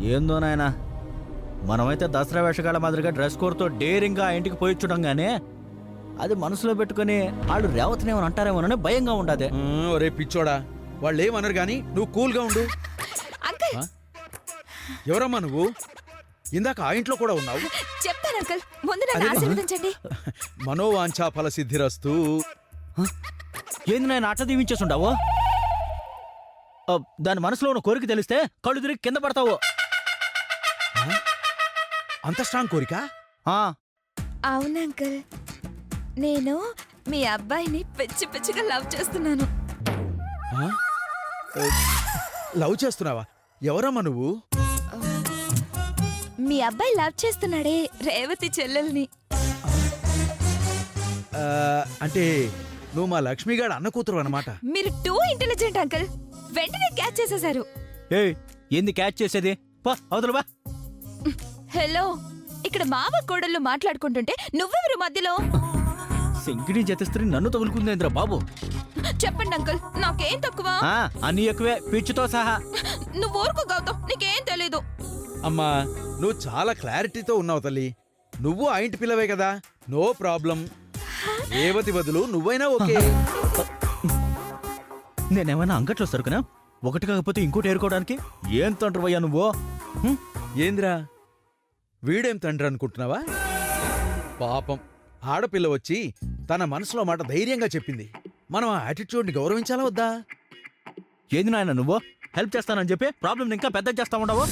ఏందో నాయనా, మనమైతే దసరా వేషగాళ్ళ మాదిరిగా డ్రెస్ కోడ్తో డేరింగ్గా ఆ ఇంటికి పోయిచ్చడం గానీ అది మనసులో పెట్టుకుని వాళ్ళు రేవతనేమని అంటారేమోనని భయంగా ఉండదే. ఒరే పిచ్చోడా, వాళ్ళు ఏమనరు గాని నువ్వు కూల్గా ఉండు. అంకుల్ ఎవరమ్మా నువ్వు? ఇందాక ఆ ఇంట్లో కూడా ఉన్నావు. చెప్తాను అంకుల్, ముందు నన్ను ఆశీర్వదించండి. మనోవాంఛా ఫల సిద్ధిరస్తు. ఏంది నాయన అట్లా దీవించేస్తుండావు? దాని మనసులో ఉన్న కోరిక తెలిస్తే కళ్ళు తిరిగి కింద పడతావు. అంత స్ట్రాంగ్ కోరిక? అవును అంకుల్, నేను మీ అబ్బాయిని పిచ్చి పిచ్చిగా లవ్ చేస్తున్నాను. లవ్ చేస్తున్నావా? ఎవరమ్మా నువ్వు? మీ అబ్బాయి లవ్ చేస్తున్నాడే రేవతి చెల్లెల్ని. అంటే నువ్వు మా లక్ష్మిగాడు అన్న కూతురు అన్నమాట. మీరు టూ ఇంటెలిజెంట్ అంకుల్, వెంటనే క్యాచ్ చేసేశారు. ఏంది క్యాచ్ చేసేది? పా అవతల బా. హలో, ఇక్కడ మావ కోడళ్ళు మాట్లాడుకుంటుంటే నువ్వెవరు మధ్యలో? శంకిడి జతస్త్రీ నన్ను తగులుకుందేంద్రా బాబు. చెప్పండి అంకుల్, నాకేం తక్కువ? అన్ని ఎక్కువే, పిచ్చితో సహా. నువ్వు ఊరుకో గౌతమ్, నీకేం తెలీదు. అమ్మా, నువ్వు చాలా క్లారిటీతో ఉన్నావు తల్లి. నువ్వు ఆ ఇంటి పిల్లవే కదా, నో ప్రాబ్లం. రేవతి బదులు నువ్వైనా ఓకే. నేనేమైనా అంగట్లో సరుకునా? ఒకటి కాకపోతే ఇంకోటి ఏరుకోవడానికి ఏం తండ్రివయ్యా నువ్వు? ఏంద్రా, వీడేం తండ్రి అనుకుంటున్నావా? పాపం, ఆడపిల్ల వచ్చి తన మనసులో మాట ధైర్యంగా చెప్పింది. మనం ఆ యాటిట్యూడ్ని గౌరవించాలా వద్దా? ఏంది నాయన నువ్వు హెల్ప్ చేస్తానని చెప్పి ప్రాబ్లం ఇంకా పెద్ద చేస్తా ఉండవు.